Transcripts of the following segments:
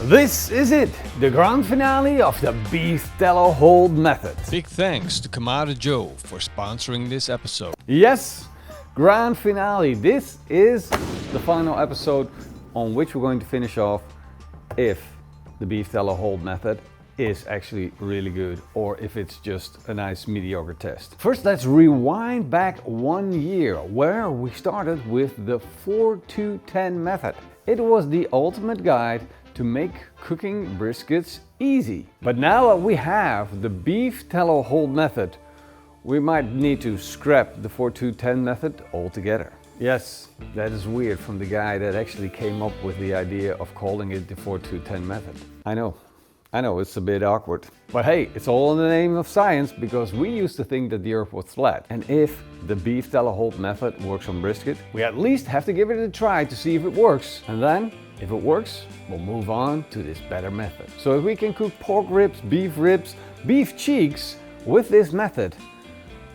This is it, the grand finale of the Beef Tallow Hold method. Big thanks to Kamado Joe for sponsoring this episode. Yes, grand finale. This is the final episode on which we're going to finish off if the Beef Tallow Hold method is actually really good or if it's just a nice mediocre test. First, let's rewind back 1 year where we started with the 4-2-10 method. It was the ultimate guide to make cooking briskets easy. But now that we have the Beef Tallow Hold method, we might need to scrap the 4-2-10 method altogether. Yes, that is weird from the guy that actually came up with the idea of calling it the 4-2-10 method. I know, it's a bit awkward. But hey, it's all in the name of science because we used to think that the earth was flat. And if the Beef Tallow Hold method works on brisket, we at least have to give it a try to see if it works. And then, if it works, we'll move on to this better method. So if we can cook pork ribs, beef cheeks with this method,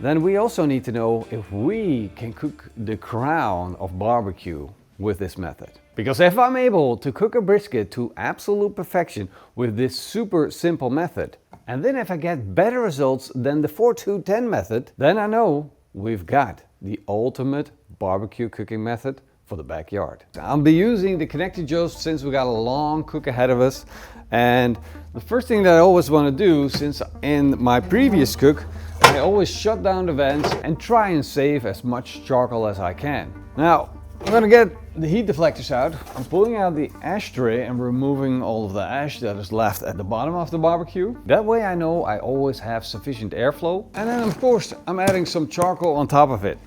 then we also need to know if we can cook the crown of barbecue with this method. Because if I'm able to cook a brisket to absolute perfection with this super simple method, and then if I get better results than the 4-2-10 method, then I know we've got the ultimate barbecue cooking method for the backyard. I'll be using the Connected Joes since we got a long cook ahead of us. And the first thing that I always want to do, since in my previous cook, I always shut down the vents and try and save as much charcoal as I can. Now, I'm gonna get the heat deflectors out. I'm pulling out the ashtray and removing all of the ash that is left at the bottom of the barbecue. That way I know I always have sufficient airflow. And then of course, I'm adding some charcoal on top of it.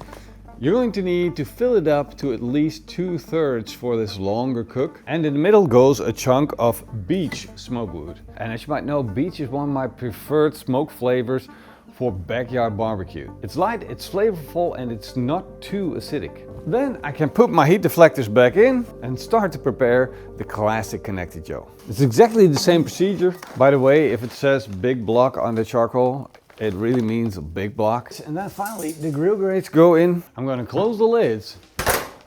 You're going to need to fill it up to at least 2/3 for this longer cook. And in the middle goes a chunk of beech smoke wood. And as you might know, beech is one of my preferred smoke flavors for backyard barbecue. It's light, it's flavorful, and it's not too acidic. Then I can put my heat deflectors back in and start to prepare the classic Connected Joe. It's exactly the same procedure. By the way, if it says big block on the charcoal, it really means a big block. And then finally, the grill grates go in. I'm gonna close the lids.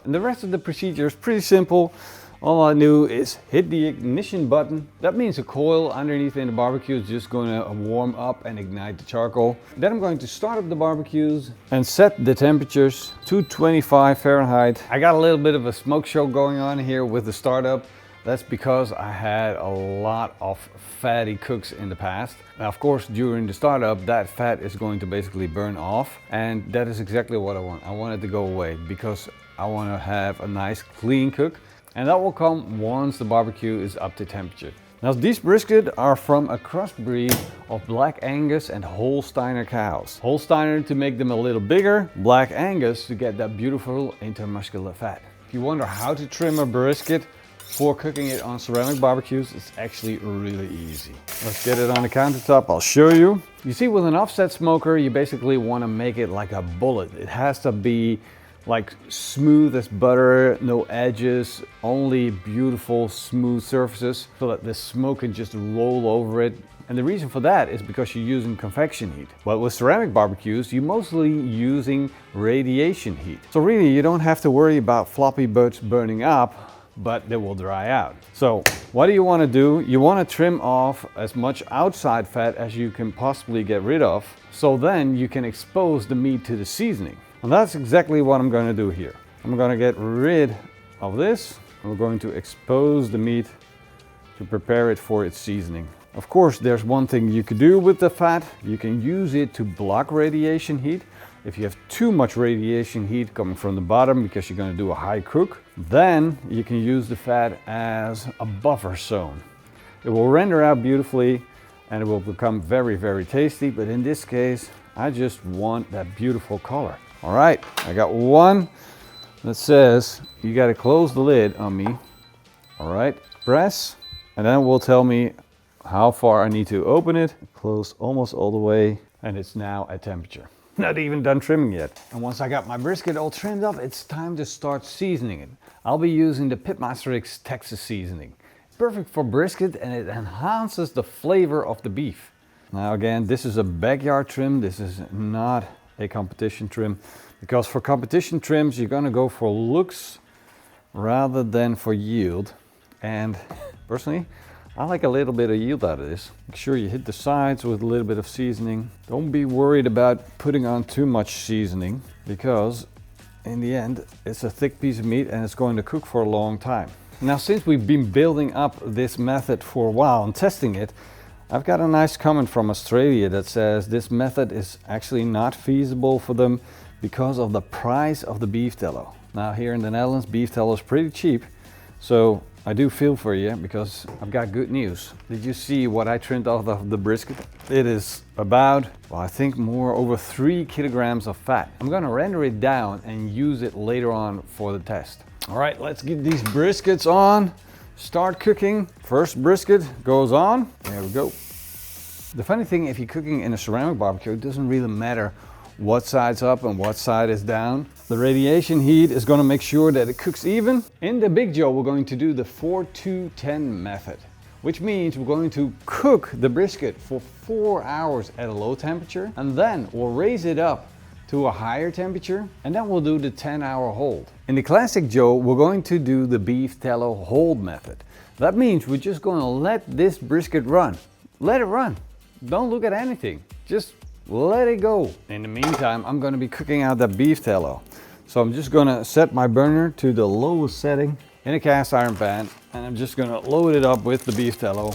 And the rest of the procedure is pretty simple. All I do is hit the ignition button. That means a coil underneath in the barbecue is just going to warm up and ignite the charcoal. Then I'm going to start up the barbecues and set the temperatures to 225 Fahrenheit. I got a little bit of a smoke show going on here with the startup. That's because I had a lot of fatty cooks in the past. Now, of course, during the startup, that fat is going to basically burn off. And that is exactly what I want. I want it to go away because I want to have a nice clean cook. And that will come once the barbecue is up to temperature. Now, these brisket are from a crossbreed of Black Angus and Holsteiner cows. Holsteiner to make them a little bigger, Black Angus to get that beautiful intermuscular fat. If you wonder how to trim a brisket for cooking it on ceramic barbecues, it's actually really easy. Let's get it on the countertop, I'll show you. You see, with an offset smoker, you basically want to make it like a bullet. It has to be like smooth as butter, no edges, only beautiful smooth surfaces so that the smoke can just roll over it. And the reason for that is because you're using convection heat. But with ceramic barbecues, you're mostly using radiation heat. So really, you don't have to worry about floppy butts burning up, but they will dry out. So what do you want to do? You want to trim off as much outside fat as you can possibly get rid of, so then you can expose the meat to the seasoning. And that's exactly what I'm going to do here. I'm going to get rid of this. And we're going to expose the meat to prepare it for its seasoning. Of course, there's one thing you could do with the fat. You can use it to block radiation heat. If you have too much radiation heat coming from the bottom because you're going to do a high cook, then you can use the fat as a buffer zone. It will render out beautifully and it will become very, very tasty. But in this case, I just want that beautiful color. All right, I got one that says you got to close the lid on me. All right, press, and then it will tell me how far I need to open it. Close almost all the way, and it's now at temperature. Not even done trimming yet. And once I got my brisket all trimmed up, it's time to start seasoning it. I'll be using the PitmasterX Texas seasoning. It's perfect for brisket and it enhances the flavor of the beef. Now again, this is a backyard trim. This is not a competition trim, because for competition trims you're going to go for looks rather than for yield. And personally, I like a little bit of yield out of this. Make sure you hit the sides with a little bit of seasoning. Don't be worried about putting on too much seasoning, because in the end it's a thick piece of meat and it's going to cook for a long time. Now, since we've been building up this method for a while and testing it, I've got a nice comment from Australia that says this method is actually not feasible for them because of the price of the beef tallow. Now, here in the Netherlands, beef tallow is pretty cheap, so I do feel for you, because I've got good news. Did you see what I trimmed off of the brisket? It is about, well, I think more over 3 kilograms of fat. I'm gonna render it down and use it later on for the test. All right, let's get these briskets on. Start cooking. First brisket goes on. There we go. The funny thing, if you're cooking in a ceramic barbecue, it doesn't really matter what side's up and what side is down. The radiation heat is going to make sure that it cooks even. In the Big Joe, we're going to do the 4-2-10 method, which means we're going to cook the brisket for 4 hours at a low temperature, and then we'll raise it up to a higher temperature, and then we'll do the 10-hour hold. In the Classic Joe, we're going to do the Beef Tallow Hold method. That means we're just going to let this brisket run. Let it run. Don't look at anything. Just let it go. In the meantime, I'm going to be cooking out that beef tallow. So I'm just going to set my burner to the lowest setting in a cast iron pan, and I'm just going to load it up with the beef tallow.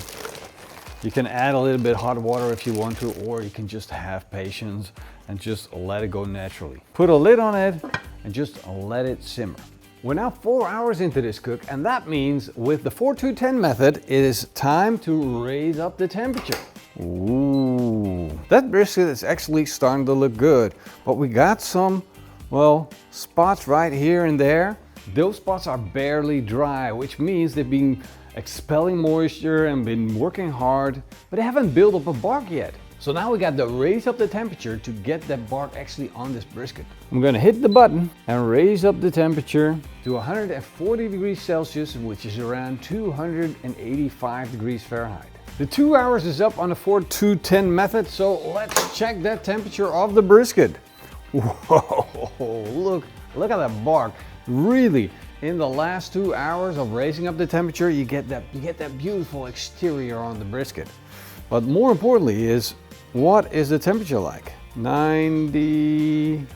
You can add a little bit hot water if you want to, or you can just have patience and just let it go naturally. Put a lid on it and just let it simmer. We're now 4 hours into this cook, and that means with the 4-2-10 method, it is time to raise up the temperature. Ooh, that brisket is actually starting to look good, but we got some, well, spots right here and there. Those spots are barely dry, which means they've been expelling moisture and been working hard, but they haven't built up a bark yet. So now we got to raise up the temperature to get that bark actually on this brisket. I'm gonna hit the button and raise up the temperature to 140 degrees Celsius, which is around 285 degrees Fahrenheit. The 2 hours is up on the 4-2-10 method, so let's check that temperature of the brisket. Whoa, look at that bark. Really, in the last 2 hours of raising up the temperature, you get that beautiful exterior on the brisket. But more importantly is, what is the temperature like? 90,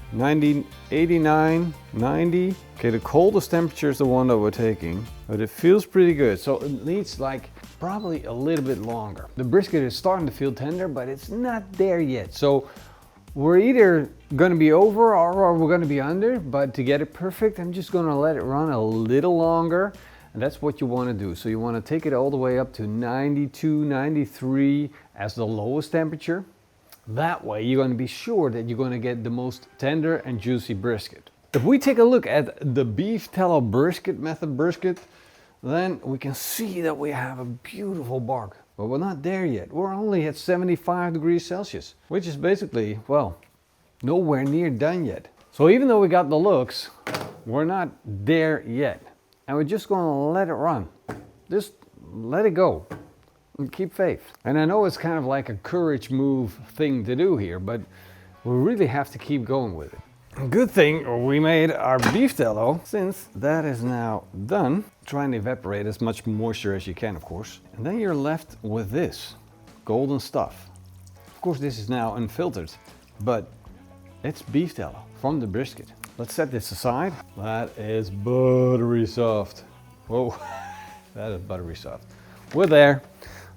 89, 90. Okay, the coldest temperature is the one that we're taking, but it feels pretty good. So it needs like probably a little bit longer. The brisket is starting to feel tender, but it's not there yet. So we're either gonna be over or we're gonna be under, but to get it perfect, I'm just gonna let it run a little longer. And that's what you want to do. So you want to take it all the way up to 92, 93 as the lowest temperature. That way you're going to be sure that you're going to get the most tender and juicy brisket. If we take a look at the beef tallow brisket method brisket, then we can see that we have a beautiful bark. But we're not there yet. We're only at 75 degrees Celsius, which is basically, well, nowhere near done yet. So even though we got the looks, we're not there yet. And we're just going to let it run. Just let it go and keep faith. And I know it's kind of like a courage move thing to do here, but we really have to keep going with it. Good thing we made our beef tallow, since that is now done. Try and evaporate as much moisture as you can, of course. And then you're left with this golden stuff. Of course, this is now unfiltered, but it's beef tallow from the brisket. Let's set this aside. That is buttery soft. Whoa, that is buttery soft. We're there.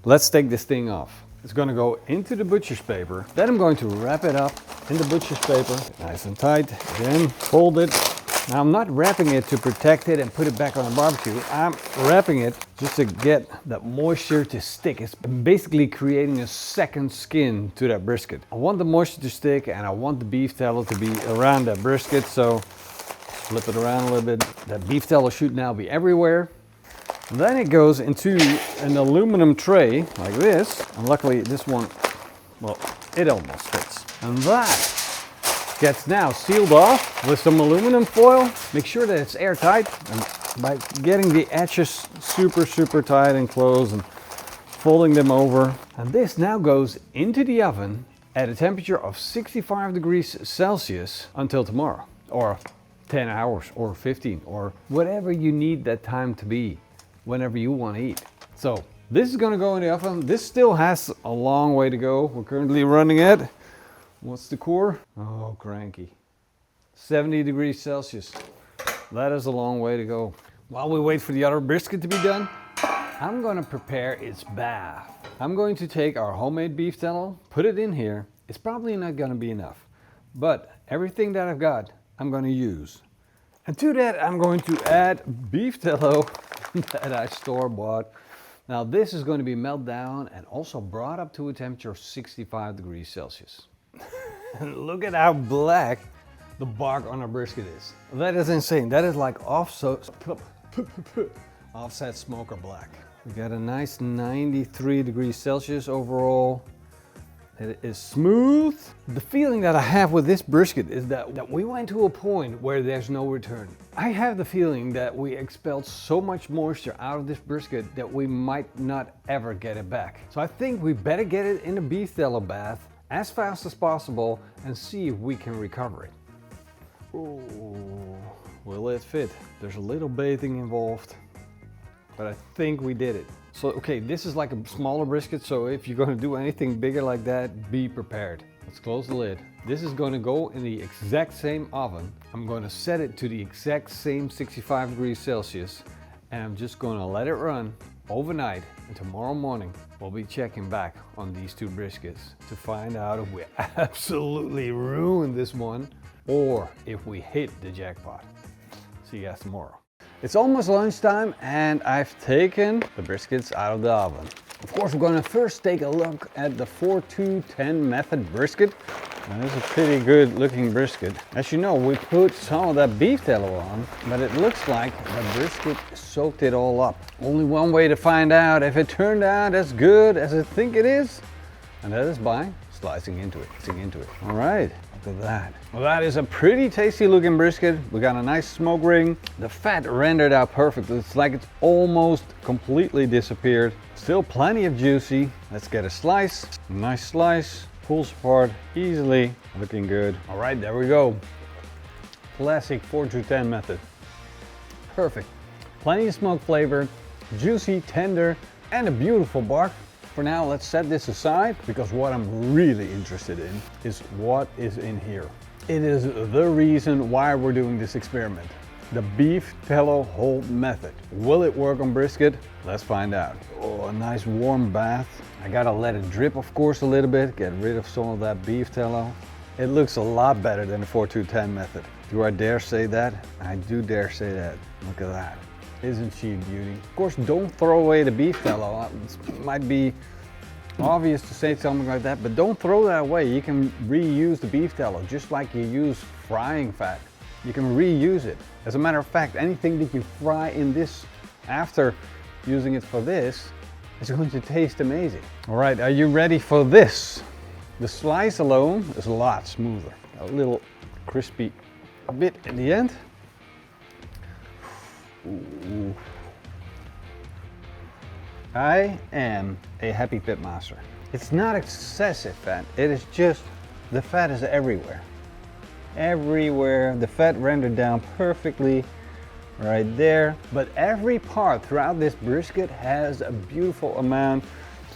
Let's take this thing off. It's gonna go into the butcher's paper. Then I'm going to wrap it up in the butcher's paper, nice and tight. Then fold it. Now I'm not wrapping it to protect it and put it back on the barbecue. I'm wrapping it just to get that moisture to stick. It's basically creating a second skin to that brisket. I want the moisture to stick, and I want the beef tallow to be around that brisket, so flip it around a little bit. That beef tallow should now be everywhere. Then it goes into an aluminum tray like this, and luckily this one, well, it almost fits. And that gets now sealed off with some aluminum foil. Make sure that it's airtight, and by getting the edges super tight and close and folding them over. And this now goes into the oven at a temperature of 65 degrees Celsius until tomorrow, or 10 hours or 15 or whatever you need that time to be, whenever you want to eat. So This is gonna go in the oven. This still has a long way to go. We're currently running it. What's the core? Oh, cranky. 70 degrees Celsius. That is a long way to go. While we wait for the other brisket to be done, I'm gonna prepare its bath. I'm going to take our homemade beef tallow, put it in here. It's probably not gonna be enough, but everything that I've got, I'm gonna use. And to that, I'm going to add beef tallow that I store bought. Now this is going to be melted down and also brought up to a temperature of 65 degrees Celsius. And look at how black the bark on our brisket is. That is insane. That is like offset smoker black. We got a nice 93 degrees Celsius overall. It is smooth. The feeling that I have with this brisket is that we went to a point where there's no return. I have the feeling that we expelled so much moisture out of this brisket that we might not ever get it back. So I think we better get it in a beef tallow bath as fast as possible and see if we can recover it. Ooh, will it fit? There's a little bathing involved, but I think we did it. So, okay, this is like a smaller brisket, so if you're gonna do anything bigger like that, be prepared. Let's close the lid. This is gonna go in the exact same oven. I'm gonna set it to the exact same 65 degrees Celsius, and I'm just gonna let it run overnight, and tomorrow morning, we'll be checking back on these two briskets to find out if we absolutely ruined this one, or if we hit the jackpot. See you guys tomorrow. It's almost lunchtime and I've taken the briskets out of the oven. Of course, we're gonna first take a look at the 4-2-10 method brisket. Now, this is a pretty good looking brisket. As you know, we put some of that beef tallow on, but it looks like the brisket soaked it all up. Only one way to find out if it turned out as good as I think it is, and that is by slicing into it, All right, look at that. Well, that is a pretty tasty looking brisket. We got a nice smoke ring. The fat rendered out perfectly. It's like it's almost completely disappeared. Still plenty of juicy. Let's get a slice. Nice slice. Pulls apart easily. Looking good. All right, there we go. Classic 4-2-10 method. Perfect. Plenty of smoke flavor, juicy, tender, and a beautiful bark. For now, let's set this aside because what I'm really interested in is what is in here. It is the reason why we're doing this experiment. The Beef Tallow Hold method. Will it work on brisket? Let's find out. Oh, a nice warm bath. I gotta let it drip, of course, a little bit. Get rid of some of that beef tallow. It looks a lot better than the 4-2-10 method. Do I dare say that? I do dare say that. Look at that. Isn't she a beauty? Of course, don't throw away the beef tallow. It might be obvious to say something like that, but don't throw that away. You can reuse the beef tallow just like you use frying fat. You can reuse it. As a matter of fact, anything that you fry in this after using it for this is going to taste amazing. All right, are you ready for this? The slice alone is a lot smoother. A little crispy bit at the end. Ooh. I am a happy pitmaster. It's not excessive fat, it is just the fat is everywhere. Everywhere, the fat rendered down perfectly right there. But every part throughout this brisket has a beautiful amount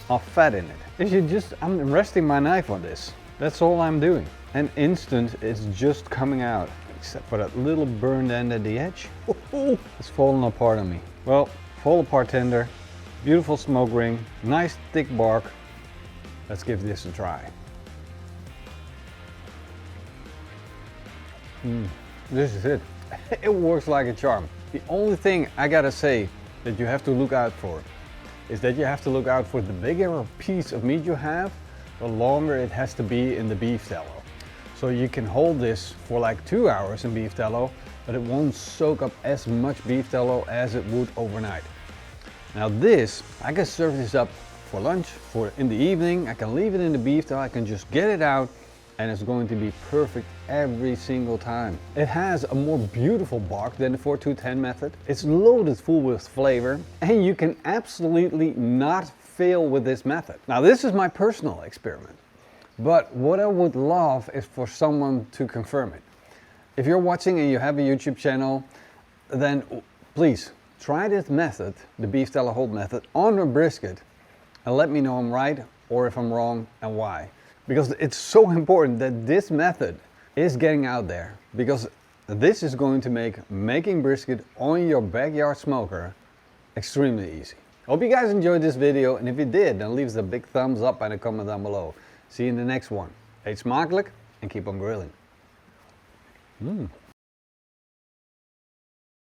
of fat in it. I'm resting my knife on this. That's all I'm doing. And instant, it's just coming out. Except for that little burned end at the edge. It's falling apart on me. Well, fall apart tender, beautiful smoke ring, nice thick bark. Let's give this a try. This is it. It works like a charm. The only thing I gotta say that you have to look out for is that you have to look out for the bigger a piece of meat you have, the longer it has to be in the beef tallow. So you can hold this for like 2 hours in beef tallow, but it won't soak up as much beef tallow as it would overnight. Now this, I can serve this up for lunch, for in the evening. I can leave it in the beef tallow, I can just get it out, and it's going to be perfect every single time. It has a more beautiful bark than the 4-2-10 method. It's loaded full with flavor, and you can absolutely not fail with this method. Now this is my personal experiment, but what I would love is for someone to confirm it. If you're watching and you have a YouTube channel, then please try this method, the Beef Tallow Hold method, on a brisket and let me know I'm right or if I'm wrong and why. Because it's so important that this method is getting out there, because this is going to make making brisket on your backyard smoker extremely easy. Hope you guys enjoyed this video, and if you did, then leave us a big thumbs up and a comment down below. See you in the next one. Eet smakelijk and keep on grilling.